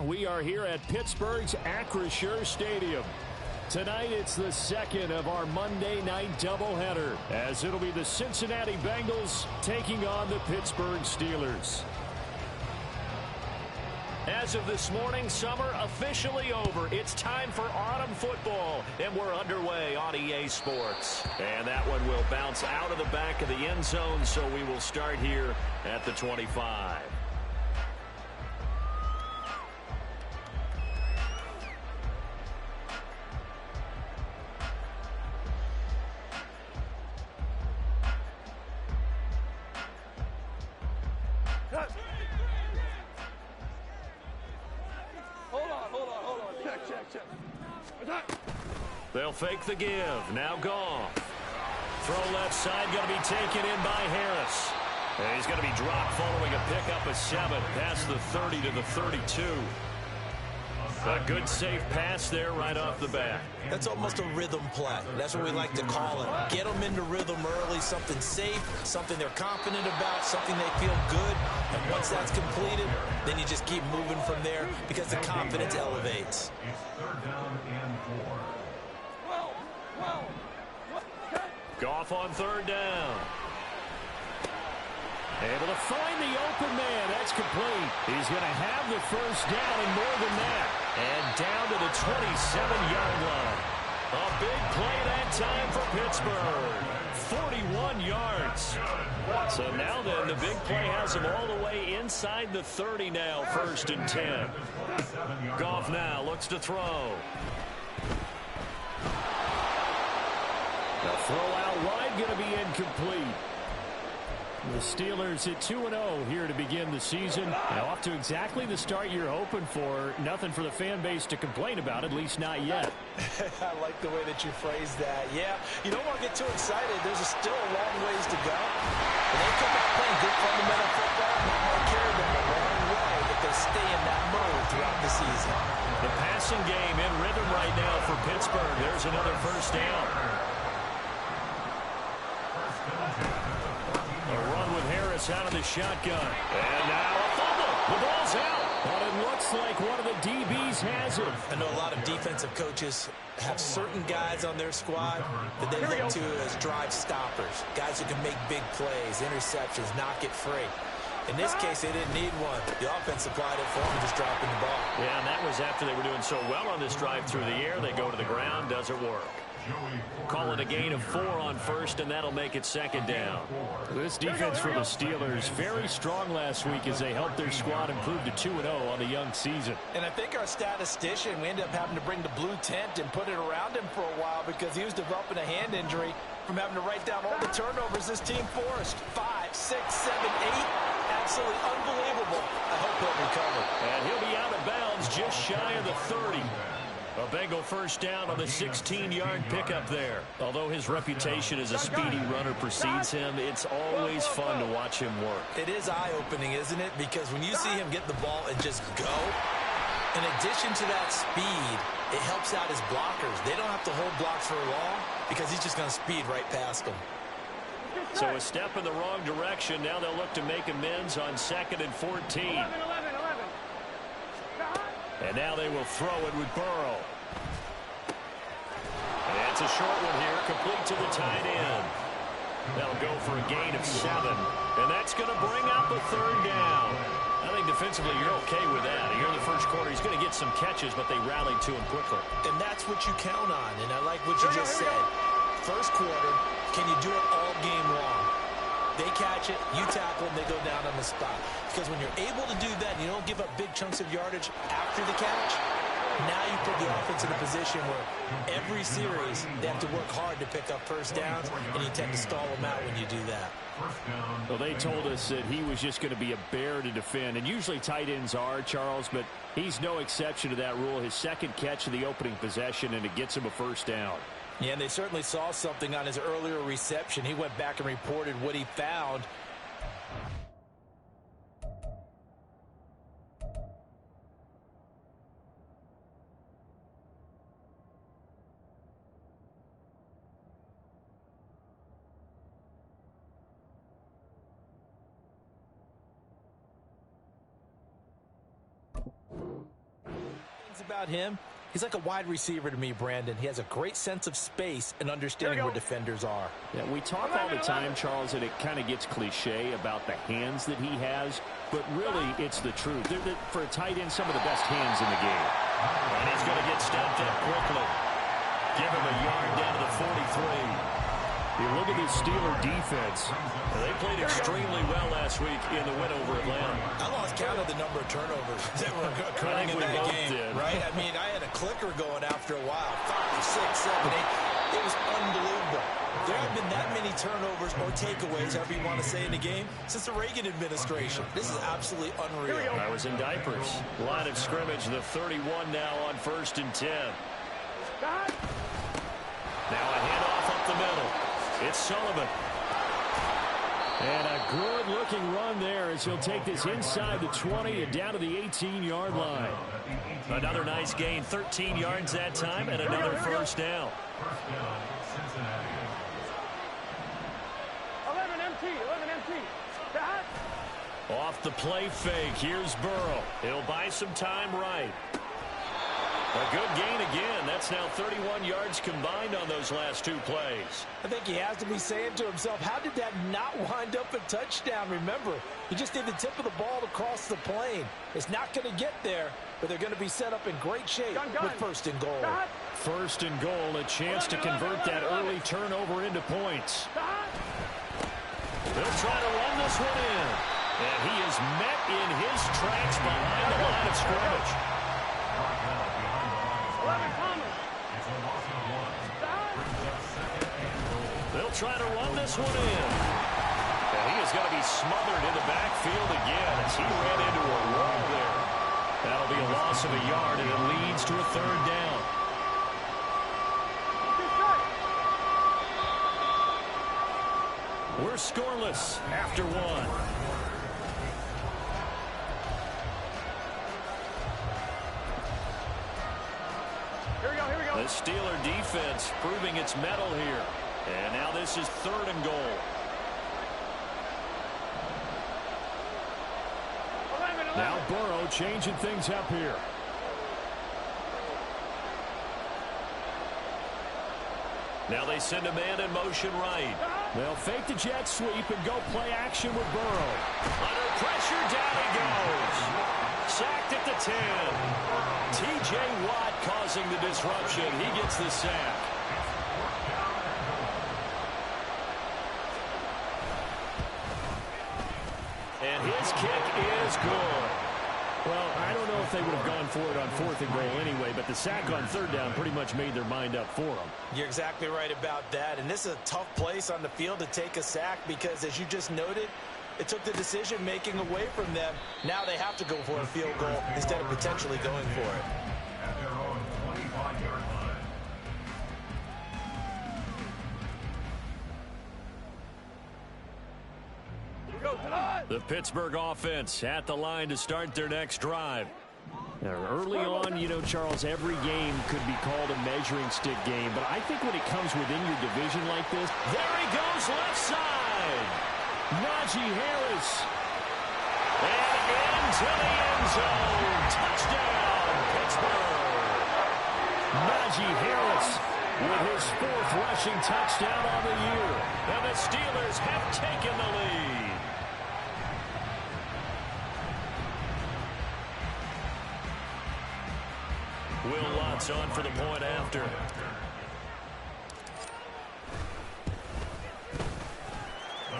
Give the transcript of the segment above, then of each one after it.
We are here at Pittsburgh's Acrisure Stadium. Tonight, it's the second of our Monday night doubleheader, as it'll be the Cincinnati Bengals taking on the Pittsburgh Steelers. As of this morning, summer officially over. It's time for autumn football, and we're underway on EA Sports. And that one will bounce out of the back of the end zone, so we will start here at the 25. They'll fake the give. Now Goff. Throw left side, going to be taken in by Harris. And he's going to be dropped following a pickup of 7 past the 30 to the 32. A good safe pass there right off the bat. That's almost a rhythm play. That's what we like to call it. Get them into rhythm early, something safe, something they're confident about, something they feel good. And once that's completed, then you just keep moving from there because the confidence elevates. It's third down and 4. Goff on third down. Able to find the open man. That's complete. He's going to have the first down and more than that. And down to the 27-yard line. A big play that time for Pittsburgh. 41 yards. So now then, the big play has him all the way inside the 30 now, 1st and 10. Goff now looks to throw. The throw out wide going to be incomplete. The Steelers at 2-0 here to begin the season. Now off to exactly the start you're hoping for. Nothing for the fan base to complain about, at least not yet. I like the way that you phrased that. Yeah, you don't want to get too excited. There's still a long ways to go. And they come out playing good fundamental football. Not going to carry them a long way, but they stay in that mode throughout the season. The passing game in rhythm right now for Pittsburgh. There's another first down. Out of the shotgun. And now a fumble. The ball's out. But it looks like one of the DBs has it. I know a lot of defensive coaches have certain guys on their squad that they look to as drive stoppers. Guys who can make big plays, interceptions, knock it free. In this case, they didn't need one. The offense supplied it for them, just dropping the ball. Yeah, and that was after they were doing so well on this drive through the air. They go to the ground. Doesn't work. Call it a gain of 4 on first, and that'll make it second down. This defense for the Steelers, very strong last week as they helped their squad improve to 2-0 on the young season. And I think our statistician, we ended up having to bring the blue tent and put it around him for a while because he was developing a hand injury from having to write down all the turnovers this team forced. 5, 6, 7, 8. Absolutely unbelievable. I hope he'll recover. And he'll be out of bounds just shy of the 30. A Bengal first down on the 16-yard pickup there. Although his reputation as a speedy runner precedes him, it's always fun to watch him work. It is eye-opening, isn't it? Because when you see him get the ball and just go, in addition to that speed, it helps out his blockers. They don't have to hold blocks for long because he's just going to speed right past them. So a step in the wrong direction. Now they'll look to make amends on 2nd and 14. And now they will throw it with Burrow. And it's a short one here, complete to the tight end. That'll go for a gain of 7. And that's going to bring up a third down. I think defensively you're okay with that. Here in the first quarter, he's going to get some catches, but they rallied to him quickly. And that's what you count on. And I like what you just said. First quarter, can you do it all game long? They catch it, you tackle, and they go down on the spot. Because when you're able to do that, and you don't give up big chunks of yardage after the catch, now you put the offense in a position where every series they have to work hard to pick up first downs, and you tend to stall them out when you do that. Well, they told us that he was just going to be a bear to defend, and usually tight ends are, Charles, but he's no exception to that rule. His second catch of the opening possession, and it gets him a first down. Yeah, and they certainly saw something on his earlier reception. He went back and reported what he found. about him, he's like a wide receiver to me, Brandon. He has a great sense of space and understanding where defenders are. Yeah, we talk all the time, Charles, and it kind of gets cliche about the hands that he has, but really it's the truth. For a tight end, some of the best hands in the game. And he's going to get stepped up quickly. Give him a yard down to the 43. You look at this Steeler defense. They played extremely well last week in the win over Atlanta. I lost count of the number of turnovers that were occurring in that game, right? I mean, I had a clicker going after a while. 5, 6, 7, 8. It was unbelievable. There have been that many turnovers or takeaways, however you want to say, in the game since the Reagan administration. This is absolutely unreal. I was in diapers. Line of scrimmage, the 31 now on 1st and 10. Now a handoff up the middle. It's Sullivan. And a good-looking run there as he'll take this inside the 20 and down to the 18-yard line. Another nice gain, 13 yards that time, and another first down. 11 MT. Off the play fake, here's Burrow. He'll buy some time right. A good gain again. That's now 31 yards combined on those last 2 plays. I think he has to be saying to himself, how did that not wind up a touchdown? Remember, he just did the tip of the ball across the plane. It's not going to get there, but they're going to be set up in great shape with 1st and goal. 1st and goal, a chance to convert that early turnover into points. They'll try to run this one in. And he is met in his tracks behind the line of scrimmage. They'll try to run this one in. And he is going to be smothered in the backfield again as he ran into a wall there. That'll be a loss of a yard, and it leads to a 3rd down. We're scoreless after 1. The Steeler defense proving its mettle here. And now this is 3rd and goal. Now Burrow changing things up here. Now they send a man in motion right. They'll fake the jet sweep and go play action with Burrow. Under pressure, down he goes. Sacked at the 10. T.J. Watt causing the disruption. He gets the sack. And his kick is good. Well, I don't know if they would have gone for it on 4th and goal anyway, but the sack on 3rd down pretty much made their mind up for them. You're exactly right about that, and this is a tough place on the field to take a sack because, as you just noted, it took the decision-making away from them. Now they have to go for a field goal instead of potentially going for it. At their own 25-yard line. The Pittsburgh offense at the line to start their next drive. Now, early on, you know, Charles, every game could be called a measuring stick game, but I think when it comes within your division like this, There he goes, left side. Najee Harris. And into the end zone. Touchdown, Pittsburgh. Najee Harris with his 4th rushing touchdown on the year. And the Steelers have taken the lead. Will Lutz on for the point after.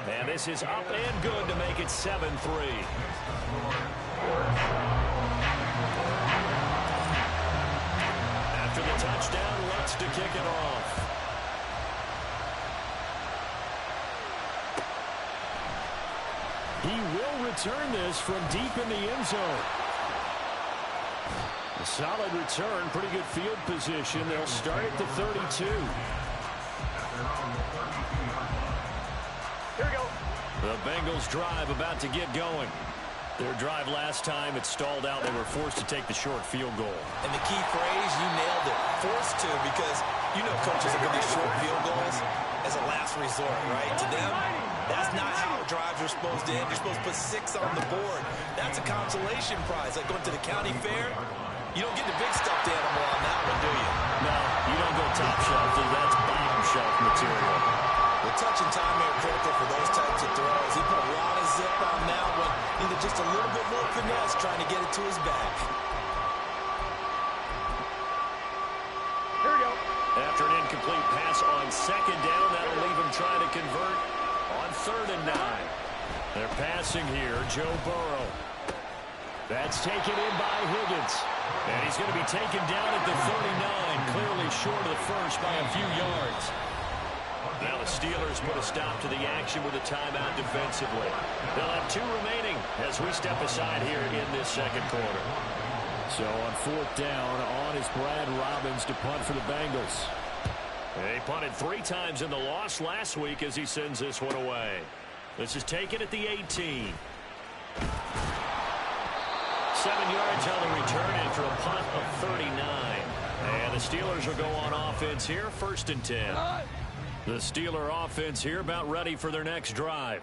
And this is up and good to make it 7-3. After the touchdown, Lutz to kick it off. He will return this from deep in the end zone. A solid return, pretty good field position. They'll start at the 32. Here we go. The Bengals drive about to get going. Their drive last time, it stalled out. They were forced to take the short field goal. And the key phrase, you nailed it, forced to, because you know coaches look at these short field goals as a last resort, right? To them, that's not how drives are supposed to end. You're supposed to put 6 on the board. That's a consolation prize. Like going to the county fair, you don't get the big stuffed animal on that one, do you? No, you don't go top shelf. That's bottom shelf material. The touch and time are critical for those types of throws. He put a lot of zip on that one. Needed just a little bit more finesse trying to get it to his back. Here we go. After an incomplete pass on second down, that'll leave him trying to convert on 3rd and 9. They're passing here, Joe Burrow. That's taken in by Higgins. And he's going to be taken down at the 39, clearly short of the first by a few yards. Now the Steelers put a stop to the action with a timeout defensively. They'll have 2 remaining as we step aside here in this second quarter. So on 4th down, on is Brad Robbins to punt for the Bengals. They punted 3 times in the loss last week as he sends this one away. This is taken at the 18. 7 yards on the return after a punt of 39. And the Steelers will go on offense here, 1st and 10. The Steeler offense here about ready for their next drive.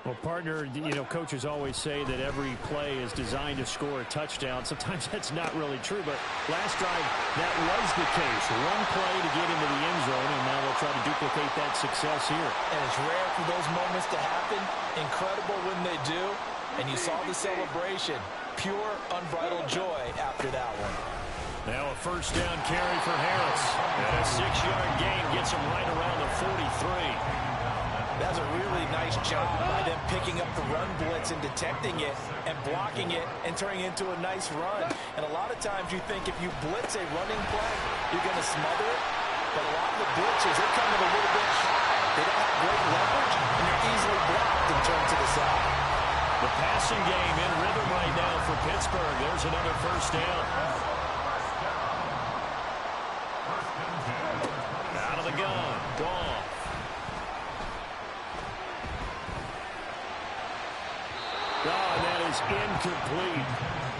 Well, partner, coaches always say that every play is designed to score a touchdown. Sometimes that's not really true, but last drive, that was the case. One play to get into the end zone, and now they'll try to duplicate that success here. And it's rare for those moments to happen. Incredible when they do. And you saw the celebration. Pure, unbridled joy after that one. Now a 1st down carry for Harris. And a 6-yard gain gets him right around the 43. That's a really nice job by them picking up the run blitz and detecting it and blocking it and turning it into a nice run. And a lot of times you think if you blitz a running play, you're going to smother it. But a lot of the blitzes, they're coming a little bit high. They don't have great leverage, and they're easily blocked and turned to the side. The passing game in rhythm right now for Pittsburgh. There's another 1st down. Out of the gun. Gone. Oh, that is incomplete.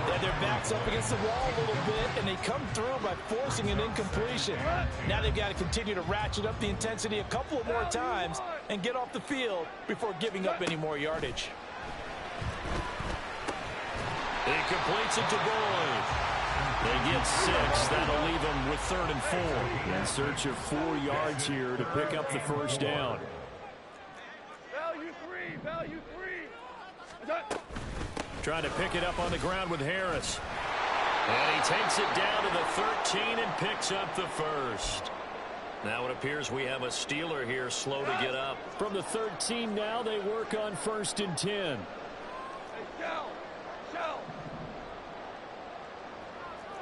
Yeah, their back's up against the wall a little bit, and they come through by forcing an incompletion. Now they've got to continue to ratchet up the intensity a couple of more times and get off the field before giving up any more yardage. He completes it to Boyd. They get 6. That'll leave them with 3rd and 4. In search of 4 yards here to pick up the 1st down. Value 3. Value 3. Trying to pick it up on the ground with Harris. And he takes it down to the 13 and picks up the 1st. Now it appears we have a Steeler here slow to get up. From the 13 now, they work on 1st and 10. Hey, Shell.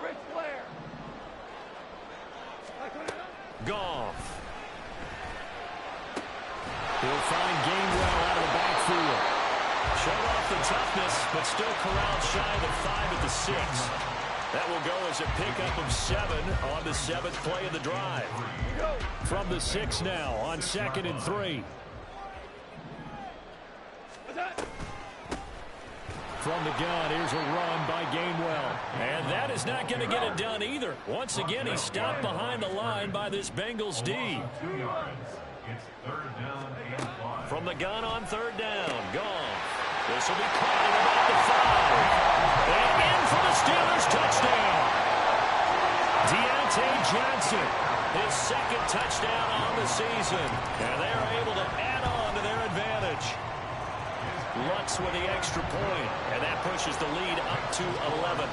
Rich Flair. Goff. He'll find Gainwell out of the backfield. Showed off the toughness, but still corralled shy of the 5 at the 6. That will go as a pickup of 7 on the 7th play of the drive. From the 6 now on 2nd and 3. From the gun, here's a run by Gainwell. And that is not going to get it done either. Once again, he's stopped behind the line by this Bengals D. 2 yards. It's 3rd down and 5. From the gun on 3rd down. Gone. This will be caught at about the 5. And in for the Steelers touchdown. Deontay Johnson, his 2nd touchdown on the season. And they are able to add on to their advantage. Lutz with the extra point, and that pushes the lead up to 11.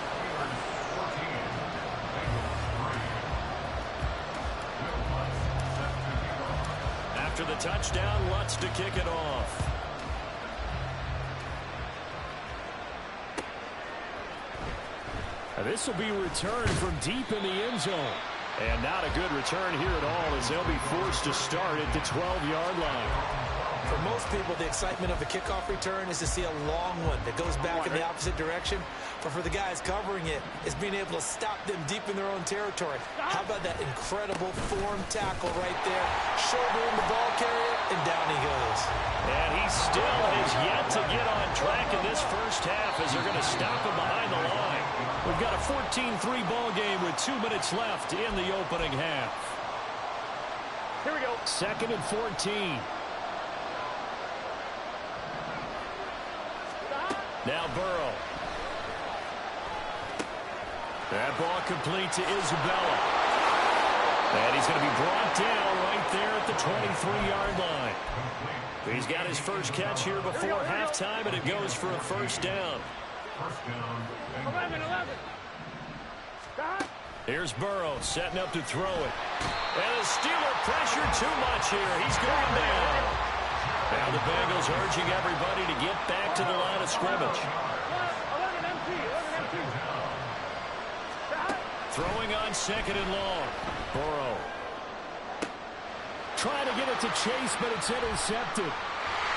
After the touchdown, Lutz to kick it off. This will be returned from deep in the end zone. And not a good return here at all as they'll be forced to start at the 12-yard line. For most people, the excitement of a kickoff return is to see a long one that goes back in the opposite direction. But for the guys covering it, it's being able to stop them deep in their own territory. How about that incredible form tackle right there? Shouldering the ball carrier, and down he goes. And he still has yet to get on track in this first half as they're going to stop him behind the line. We've got a 14-3 ball game with 2 minutes left in the opening half. Here we go. 2nd and 14. Now Burrow. That ball complete to Isabella. And he's going to be brought down right there at the 23-yard line. He's got his first catch here before halftime, and it goes for a first down. 11. Here's Burrow setting up to throw it. And the Steeler pressure too much here. He's going down. Now the Bengals urging everybody to get back to the line of scrimmage. 11 empty. Throwing on second and long. Burrow. Trying to get it to Chase, but it's intercepted.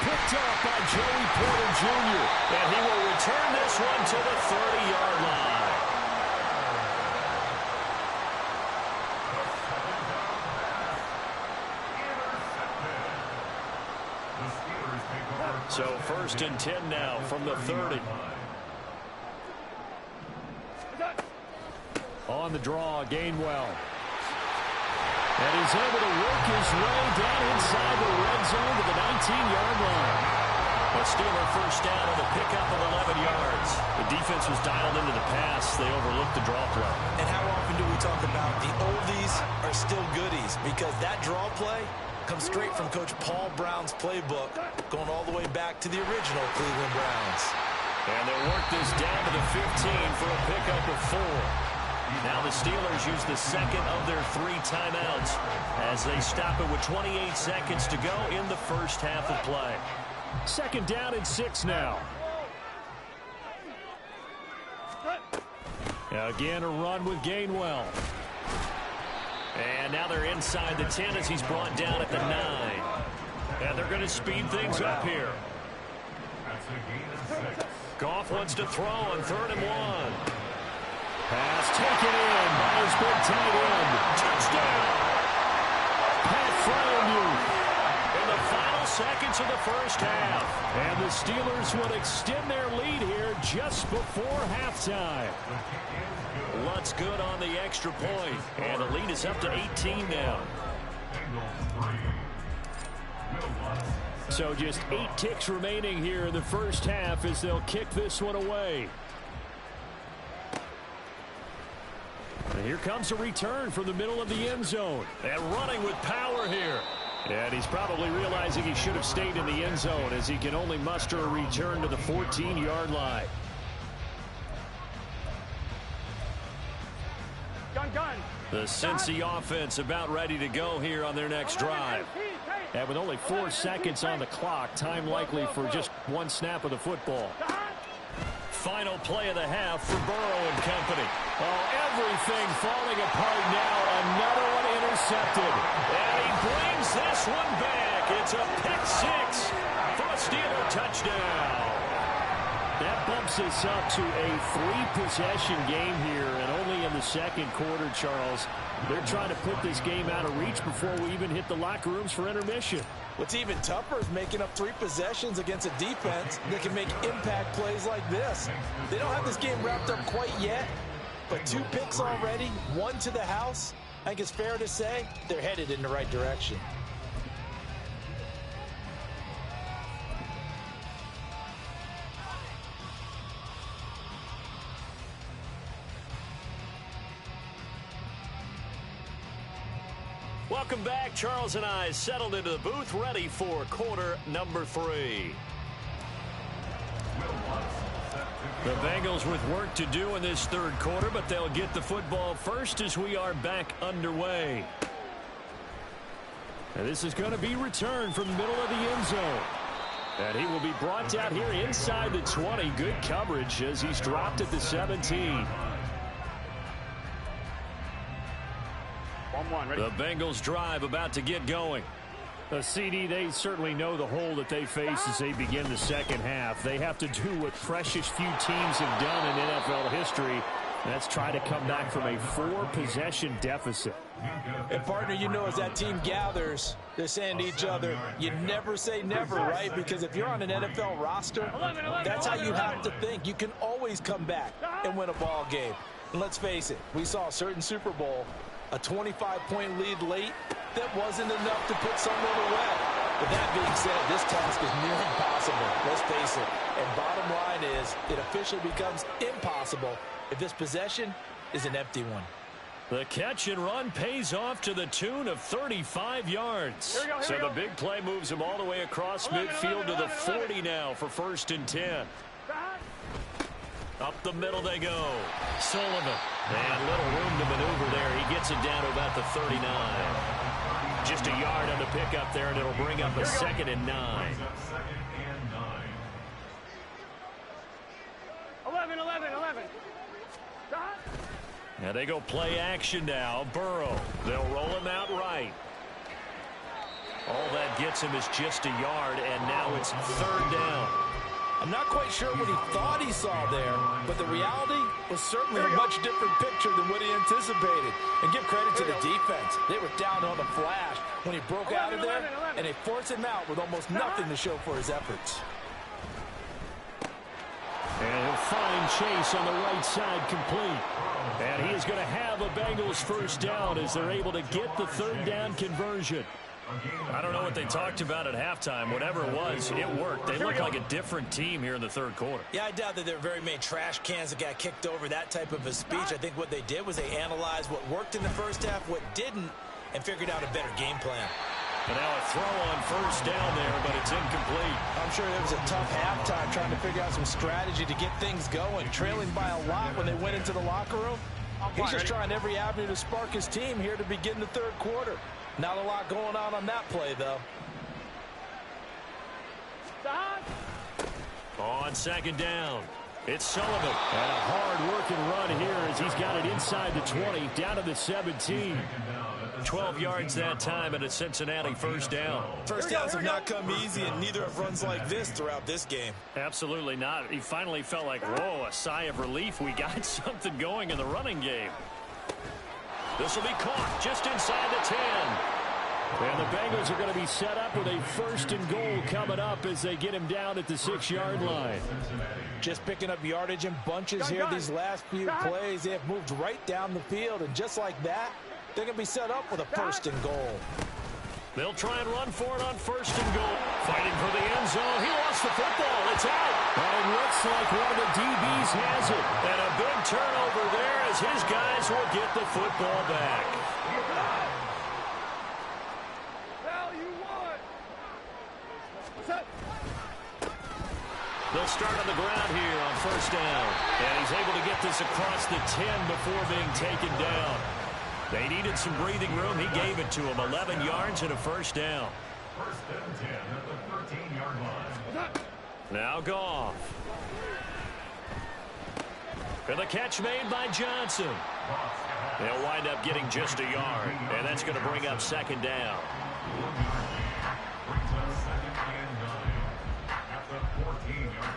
Picked up by Joey Porter Jr. And he will return this one to the 30-yard line. So first and 10 now from the 30. On the draw, Gainwell. And he's able to work his way down inside the red zone to the 19-yard line. A Steeler first down on the pickup of 11 yards. The defense was dialed into the pass. They overlooked the draw play. And how often do we talk about the oldies are still goodies? Because that draw play comes straight from Coach Paul Brown's playbook, going all the way back to the original Cleveland Browns. And they'll work this down to the 15 for a pickup of 4. Now the Steelers use the second of their 3 timeouts as they stop it with 28 seconds to go in the first half of play. Second down and 6 now. Again, a run with Gainwell. And now they're inside the 10 as he's brought down at the 9. And they're going to speed things up here. Goff wants to throw on 3rd and 1. Pass taken in by his big tight end. Touchdown! Pat Fryermuth in the final seconds of the first half. And the Steelers will extend their lead here just before halftime. Lutz good on the extra point. And the lead is up to 18 now. So just 8 ticks remaining here in the first half as they'll kick this one away. And here comes a return from the middle of the end zone. And running with power here. And he's probably realizing he should have stayed in the end zone as he can only muster a return to the 14-yard line. Gun. The Cincy offense about ready to go here on their next drive. And with only 4 seconds on the clock, time likely for just 1 snap of the football. Final play of the half for Burrow and company. Oh, everything falling apart now. Another one intercepted. And he brings this one back. It's a pick 6 for a Steeler touchdown. That bumps us up to a 3-possession game here, and only in the second quarter, Charles. They're trying to put this game out of reach before we even hit the locker rooms for intermission. What's even tougher is making up 3 possessions against a defense that can make impact plays like this. They don't have this game wrapped up quite yet, but 2 picks already, 1 to the house. I think it's fair to say they're headed in the right direction. Welcome back. Charles and I settled into the booth, ready for quarter number 3. The Bengals with work to do in this third quarter, but they'll get the football first as we are back underway. And this is going to be returned from the middle of the end zone. And he will be brought down here inside the 20. Good coverage as he's dropped at the 17. The Bengals drive about to get going. CD, they certainly know the hole that they face as they begin the second half. They have to do what precious few teams have done in NFL history. That's try to come back from a 4-possession deficit. And, partner, you know, as that team gathers, they're saying to each other, you never say never, right? Because if you're on an NFL roster, that's how you have to think. You can always come back and win a ball game. And let's face it, we saw a certain Super Bowl, a 25-point lead late, that wasn't enough to put someone away. But that being said, this task is near impossible. Let's face it. And bottom line is, it officially becomes impossible if this possession is an empty one. The catch and run pays off to the tune of 35 yards. So the big play moves him all the way across midfield to the 40 now for 1st and 10. Up the middle they go. Sullivan. And little room to maneuver there. He gets it down to about the 39. Just a yard on the pickup there, and it'll bring up a 2nd and 9. 11. Now they go play action now. Burrow. They'll roll him out right. All that gets him is just a yard, and now it's 3rd down. I'm not quite sure what he thought he saw there, but the reality was certainly a much different picture than what he anticipated. And give credit to the defense. They were down on the flash when he broke out of there, and they forced him out with almost nothing to show for his efforts. And he'll find Chase on the right side complete. And he is going to have a Bengals 1st down as they're able to get the 3rd down conversion. I don't know what they talked about at halftime. Whatever it was, it worked. They look like a different team here in the 3rd quarter. Yeah, I doubt that there are very many trash cans that got kicked over, that type of a speech. I think what they did was they analyzed what worked in the 1st half, what didn't, and figured out a better game plan. And now a throw on 1st down there, but it's incomplete. I'm sure it was a tough halftime trying to figure out some strategy to get things going. Trailing by a lot when they went into the locker room. He's just trying every avenue to spark his team here to begin the 3rd quarter. Not a lot going on that play, though. On 2nd down, it's Sullivan. And a hard-working run here as he's got it inside the 20, down to the 17. 12 yards that time, and a Cincinnati 1st down. 1st downs have not come easy, and neither have runs like this throughout this game. Absolutely not. He finally felt like, whoa, a sigh of relief. We got something going in the running game. This will be caught just inside the 10. And the Bengals are going to be set up with a 1st and goal coming up as they get him down at the 6-yard line. Just picking up yardage in bunches here these last few plays. They have moved right down the field, and just like that, they're going to be set up with a 1st and goal. They'll try and run for it on 1st and goal. Fighting for the end zone. He lost the football. It's out. And it looks like one of the DBs has it. And a big turnover there as his guys will get the football back. They'll start on the ground here on 1st down. And he's able to get this across the 10 before being taken down. They needed some breathing room. He gave it to them. 11 yards and a 1st down. 1st and 10 at the 13-yard line. Now Goff. And the catch made by Johnson. They'll wind up getting just a yard. And that's going to bring up 2nd down. Brings us 2nd and 9 at the 14-yard line.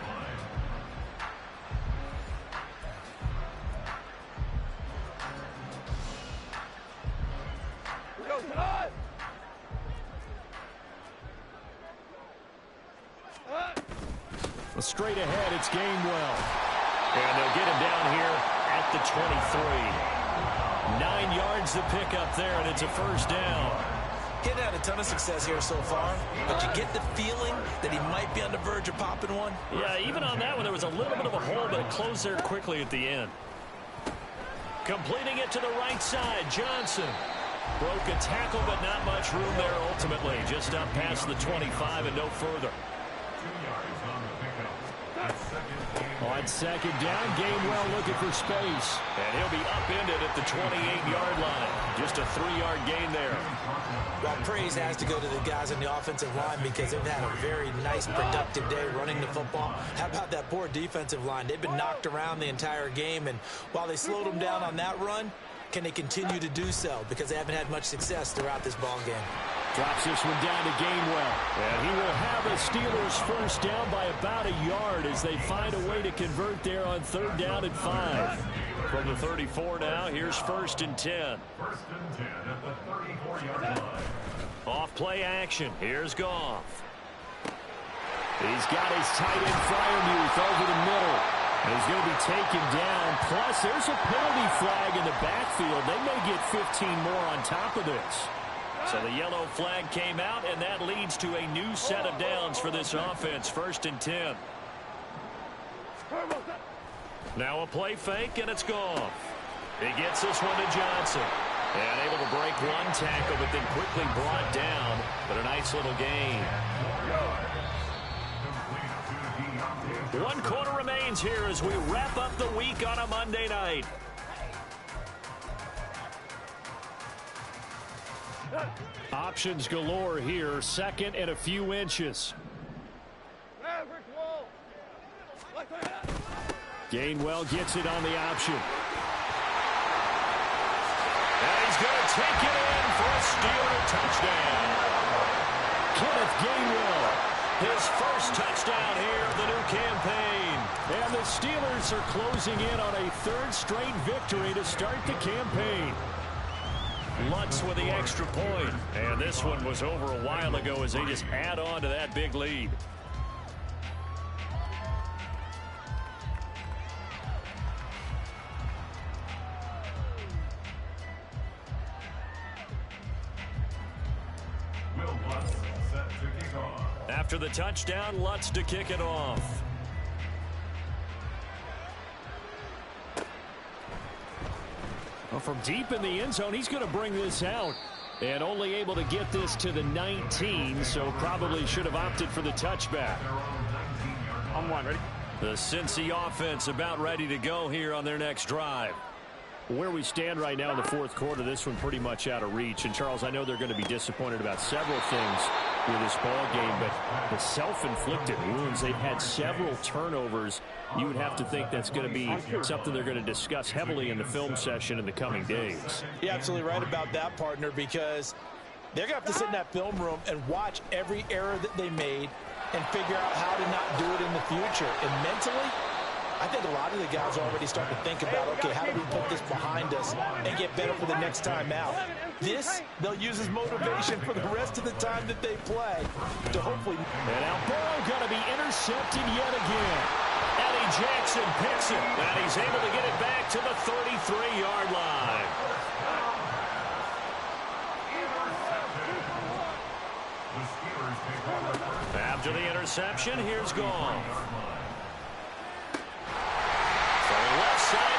Straight ahead, it's Gainwell. And they'll get him down here at the 23. 9 yards to pick up there, and it's a 1st down. He hasn't had a ton of success here so far, but you get the feeling that he might be on the verge of popping one. Yeah, even on that one, there was a little bit of a hole, but it closed there quickly at the end. Completing it to the right side, Johnson. Broke a tackle, but not much room there ultimately. Just up past the 25 and no further. 2 yards on the pickup. On 2nd down, Gainwell looking for space. And he'll be upended at the 28-yard line. Just a 3-yard gain there. Well, praise has to go to the guys on the offensive line because they've had a very nice, productive day running the football. How about that poor defensive line? They've been knocked around the entire game, and while they slowed them down on that run, can they continue to do so? Because they haven't had much success throughout this ball game. Drops this one down to Gainwell. And he will have a Steelers 1st down by about a yard as they find a way to convert there on 3rd down and 5. From the 34 now, here's 1st and 10. 1st and 10 at the 34-yard line. Off play action. Here's Goff. He's got his tight end Fryermuth over the middle. And he's going to be taken down. Plus, there's a penalty flag in the backfield. They may get 15 more on top of this. So the yellow flag came out, and that leads to a new set of downs for this offense. 1st and 10. Now a play fake, and it's Goff. He gets this one to Johnson. And able to break one tackle, but then quickly brought down. But a nice little gain. 1 quarter remains here as we wrap up the week on a Monday night. Options galore here. 2nd and a few inches. Gainwell gets it on the option. And he's going to take it in for a Steeler touchdown. Kenneth Gainwell, his first touchdown here of the new campaign. And the Steelers are closing in on a 3rd straight victory to start the campaign. Lutz with the extra point. And this one was over a while ago as they just add on to that big lead. After the touchdown, Lutz to kick it off. Well, from deep in the end zone, he's going to bring this out. And only able to get this to the 19, so probably should have opted for the touchback. On 1, ready? The Cincy offense about ready to go here on their next drive. Where we stand right now in the 4th quarter, this one pretty much out of reach. And, Charles, I know they're going to be disappointed about several things with this ball game, but the self-inflicted wounds, they've had several turnovers. You would have to think that's going to be something they're going to discuss heavily in the film session in the coming days. You're absolutely right about that, partner, because they're going to have to sit in that film room and watch every error that they made and figure out how to not do it in the future. And mentally, I think a lot of the guys are already starting to think about, okay, how do we put this behind us and get better for the next time out? This, they'll use as motivation for the rest of the time that they play to hopefully. And now Burrow going to be intercepted yet again. Eddie Jackson picks it, and he's able to get it back to the 33-yard line. After the interception, here's Goff.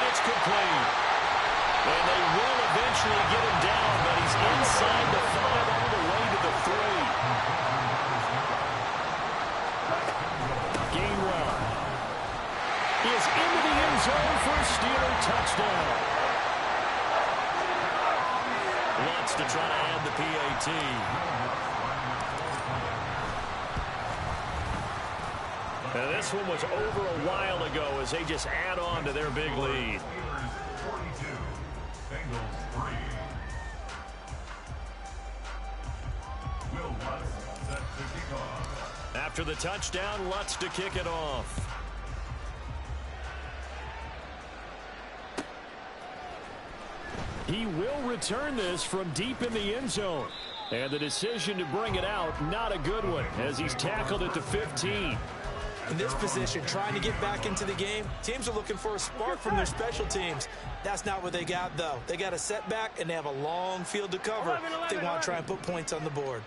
It's complete. And they will eventually get him down, but he's inside the 5 all the way to the 3. Gainwell is into the end zone for a Steeler touchdown. Lutz to try to add the PAT. And this one was over a while ago as they just add on to their big lead. After the touchdown, Lutz to kick it off. He will return this from deep in the end zone. And the decision to bring it out, not a good one, as he's tackled at the 15. In this position, trying to get back into the game, teams are looking for a spark from their special teams. That's not what they got, though. They got a setback, and they have a long field to cover if they want to try and put points on the board.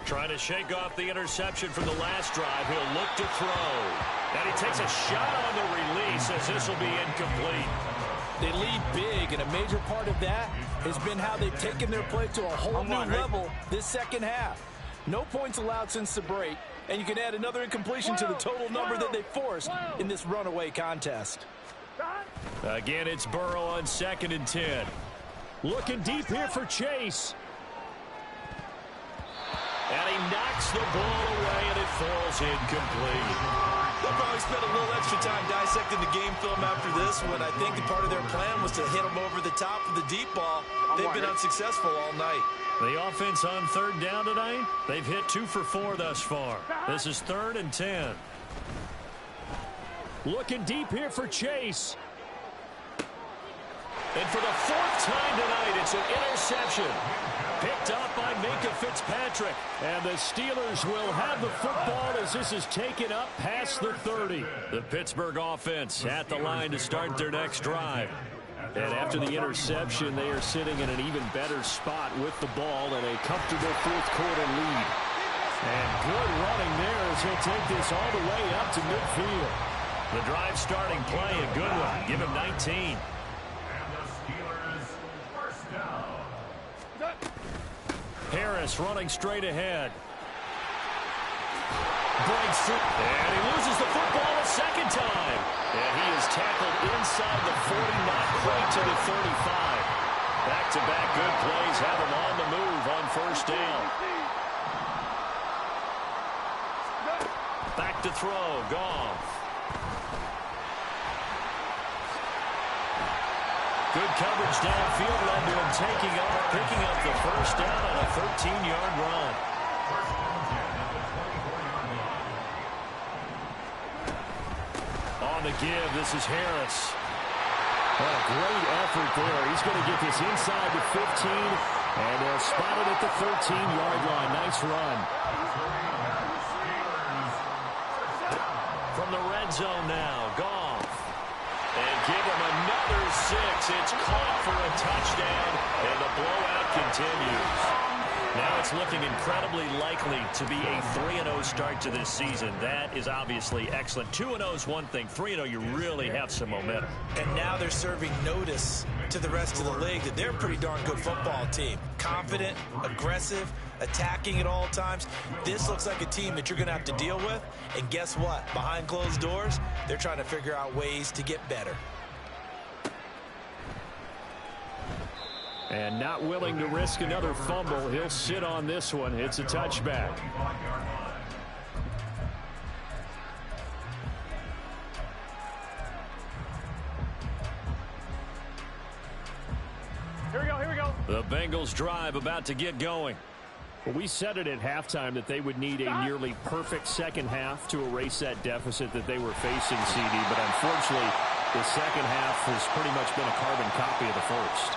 Trying to shake off the interception from the last drive. He'll look to throw. And he takes a shot on the release as this will be incomplete. They lead big, and a major part of that has been how they've taken their play to a whole new level this second half. No points allowed since the break, and you can add another incompletion to the total number that they forced in this runaway contest. Again, it's Burrow on 2nd and 10. Looking deep here for Chase. And he knocks the ball away, and it falls incomplete. They'll probably spend a little extra time dissecting the game film after this one. I think part of their plan was to hit them over the top of the deep ball. They've been unsuccessful all night. The offense on 3rd down tonight, they've hit 2 for 4 thus far. This is 3rd and 10. Looking deep here for Chase. And for the 4th time tonight, it's an interception. Picked up by Minka Fitzpatrick. And the Steelers will have the football as this is taken up past the 30. The Pittsburgh offense at the line to start their next drive. And after the interception, they are sitting in an even better spot with the ball and a comfortable 4th quarter lead. And good running there as he'll take this all the way up to midfield. The drive starting play, a good one. Give him 19. And the Steelers first down. Harris running straight ahead. Breaks through, and he loses the football a second time. And he is tackled inside the 40, not quite to the 35. Back-to-back good plays have him on the move on first down. Back to throw, Goff. Good coverage downfield led to him taking off, picking up the first down on a 13-yard run. On the give, this is Harris. What a great effort there. He's going to get this inside the 15, and they'll spot it at the 13-yard line. Nice run. From the red zone now, Goff. And give him another 6. It's caught for a touchdown, and the blowout continues. Now it's looking incredibly likely to be a 3-0 start to this season. That is obviously excellent. 2-0 is one thing. 3-0, you really have some momentum. And now they're serving notice to the rest of the league that they're a pretty darn good football team. Confident, aggressive, attacking at all times. This looks like a team that you're going to have to deal with. And guess what? Behind closed doors, they're trying to figure out ways to get better. And not willing to risk another fumble. He'll sit on this one. It's a touchback. Here we go, here we go. The Bengals drive about to get going. Well, we said it at halftime that they would need a nearly perfect second half to erase that deficit that they were facing, CD. But unfortunately, the second half has pretty much been a carbon copy of the first.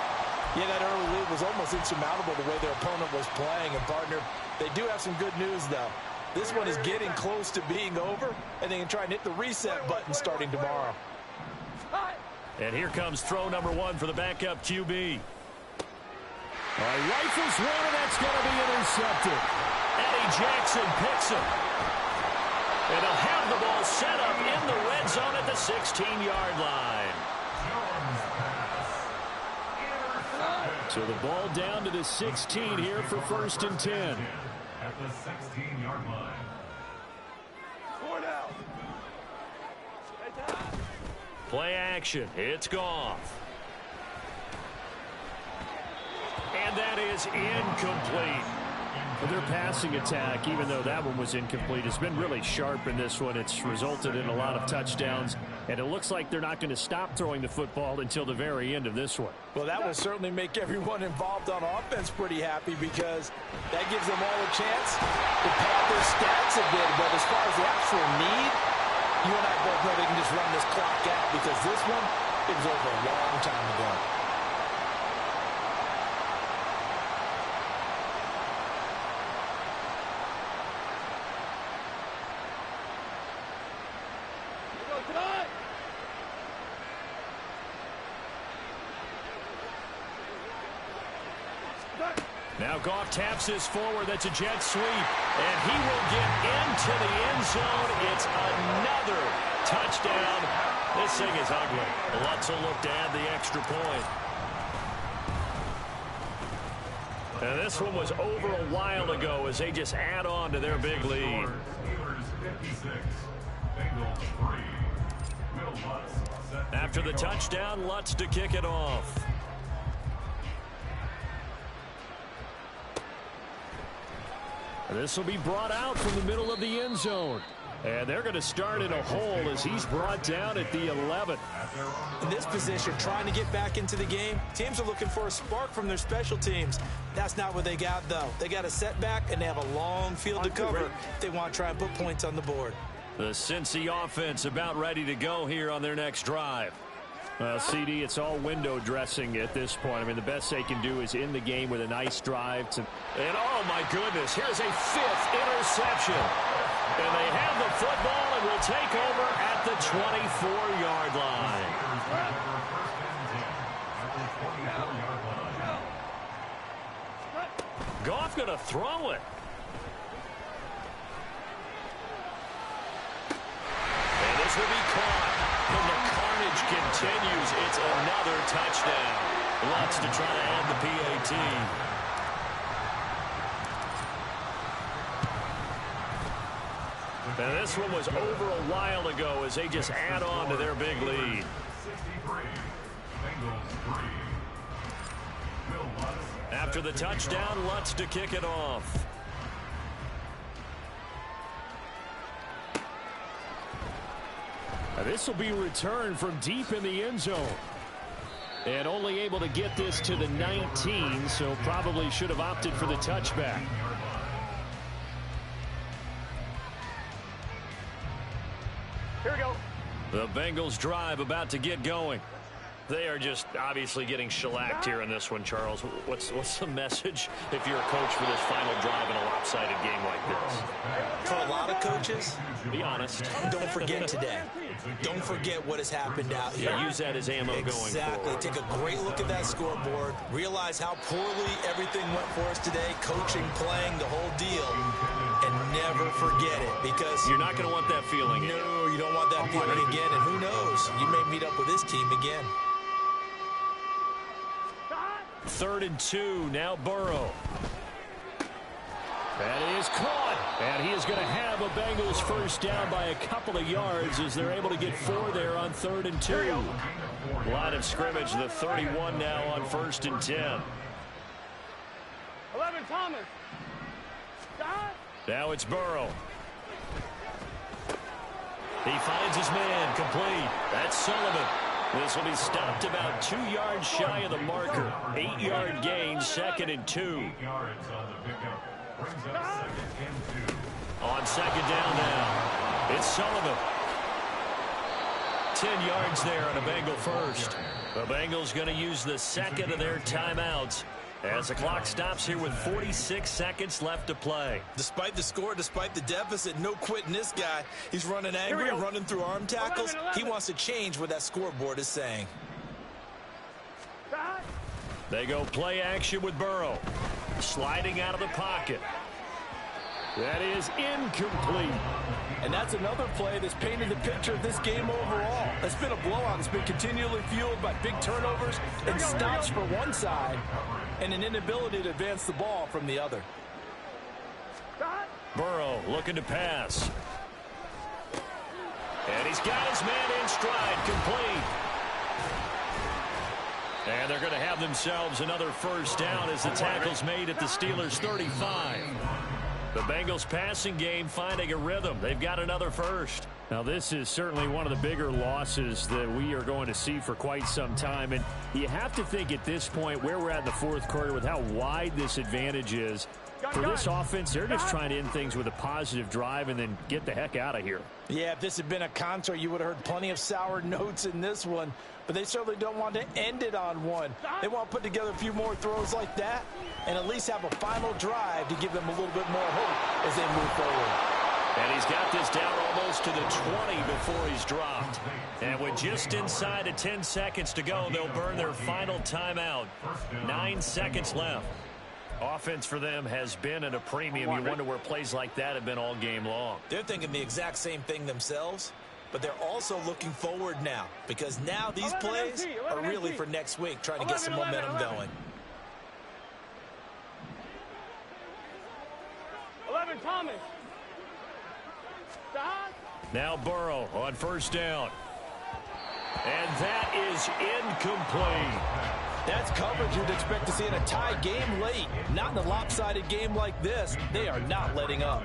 Yeah, that early lead was almost insurmountable the way their opponent was playing. And, partner, they do have some good news, though. This one is getting close to being over, and they can try and hit the reset button starting tomorrow. And here comes throw number 1 for the backup QB. Rifles one, and that's going to be intercepted. Eddie Jackson picks him. And they'll have the ball set up in the red zone at the 16-yard line. So the ball down to the 16 here for 1st and 10. At the 16-yard line. Play action. It's Goff. And that is incomplete. Their passing attack, even though that one was incomplete, has been really sharp in this one. It's resulted in a lot of touchdowns, and it looks like they're not going to stop throwing the football until the very end of this one. Well, that will certainly make everyone involved on offense pretty happy because that gives them all a chance to pad their stats a bit. But as far as the actual need, you and I both know they can just run this clock out because this one, it was over a long time ago. Now Goff taps this forward. That's a jet sweep. And he will get into the end zone. It's another touchdown. This thing is ugly. Lutz will look to add the extra point. And this one was over a while ago as they just add on to their big lead. Steelers 56, Bengals 3. Will Lutz set After the touchdown, Lutz to kick it off. This will be brought out from the middle of the end zone. And they're going to start in a hole as he's brought down at the 11. In this position, trying to get back into the game, teams are looking for a spark from their special teams. That's not what they got, though. They got a setback, and they have a long field to cover if they want to try and put points on the board. The Cincy offense about ready to go here on their next drive. CD, it's all window dressing at this point. I mean, the best they can do is end the game with a nice drive. And oh, my goodness, here's a 5th interception. And they have the football and will take over at the 24-yard line. Goff going to throw it. And this This will be caught. And the carnage continues. It's another touchdown. Lutz to try to add the PAT. And this one was over a while ago as they just add on to their big lead. After the touchdown, Lutz to kick it off. Now this will be returned from deep in the end zone. And only able to get this to the 19, so probably should have opted for the touchback. Here we go. The Bengals drive about to get going. They are just obviously getting shellacked here in this one, Charles. What's the message if you're a coach for this final drive in a lopsided game like this? For a lot of coaches, be honest. don't forget today. Don't forget what has happened out here. Yeah, use that as ammo going forward. Exactly. Take a great look at that scoreboard. Realize how poorly everything went for us today. Coaching, playing, the whole deal. And never forget it, because you're not going to want that feeling. No, you don't want that feeling again. And who knows? You may meet up with this team again. 3rd and 2. Now Burrow. That is caught. And he is going to have a Bengals first down by a couple of yards as they're able to get 4 there on 3rd and 2. Line of scrimmage, the 31 now on 1st and 10. 11, Thomas. Now it's Burrow. He finds his man, complete. That's Sullivan. This will be stopped about 2 yards shy of the marker. 8-yard gain, 2nd and 2. On 2nd down now, it's Sullivan. 10 yards there on a Bengal first. The Bengals going to use the 2nd of their timeouts as the clock stops here with 46 seconds left to play. Despite the score, despite the deficit, no quitting this guy. He's running angry, running through arm tackles. 11. He wants to change what that scoreboard is saying. They go play action with Burrow. Sliding out of the pocket. That is incomplete. And that's another play that's painted the picture of this game overall. It's been a blowout. It's been continually fueled by big turnovers and stops for one side and an inability to advance the ball from the other. Burrow looking to pass. And he's got his man in stride, complete. And they're going to have themselves another first down as the tackle's made at the Steelers' 35. The Bengals passing game finding a rhythm. They've got another first. Now, this is certainly one of the bigger losses that we are going to see for quite some time. And you have to think at this point where we're at in the 4th quarter with how wide this advantage is. For this offense, they're just trying to end things with a positive drive and then get the heck out of here. Yeah, if this had been a concert, you would have heard plenty of sour notes in this one. But they certainly don't want to end it on one. They want to put together a few more throws like that and at least have a final drive to give them a little bit more hope as they move forward. And he's got this down almost to the 20 before he's dropped. And with just inside of 10 seconds to go, they'll burn their final timeout. 9 seconds left. Offense for them has been at a premium. You wonder where plays like that have been all game long. They're thinking the exact same thing themselves, but they're also looking forward now because now these plays are really for next week, trying to get some momentum going. 11, Thomas. Now Burrow on first down. And that is incomplete. That's coverage you'd expect to see in a tie game late. Not in a lopsided game like this. They are not letting up.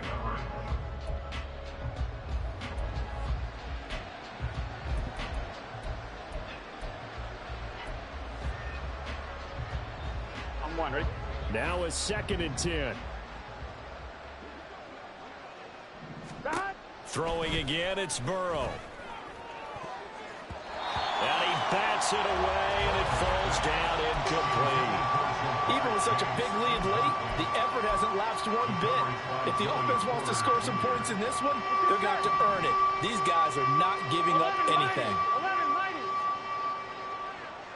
I'm 1, ready? Now a 2nd and 10. Throwing again, it's Burrow. And he bats it away, and it falls down incomplete. Even with such a big lead late, the effort hasn't lapsed one bit. If the offense wants to score some points in this one, they're going to have to earn it. These guys are not giving up anything. 11, mighty.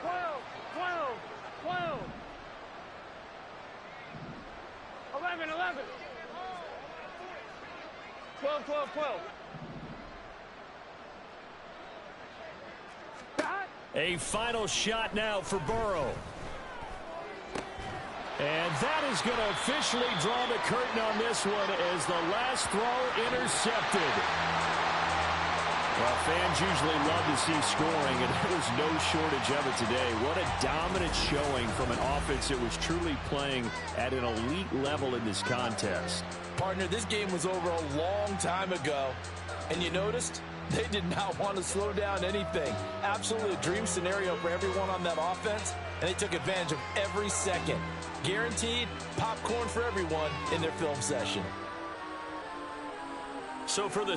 12, 12, 12. 11, 11. 12, 12, 12. A final shot now for Burrow. And that is going to officially draw the curtain on this one as the last throw intercepted. Well, fans usually love to see scoring, and there was no shortage of it today. What a dominant showing from an offense that was truly playing at an elite level in this contest. Partner, this game was over a long time ago, and you noticed they did not want to slow down anything. Absolutely a dream scenario for everyone on that offense, and they took advantage of every second. Guaranteed popcorn for everyone in their film session. So for the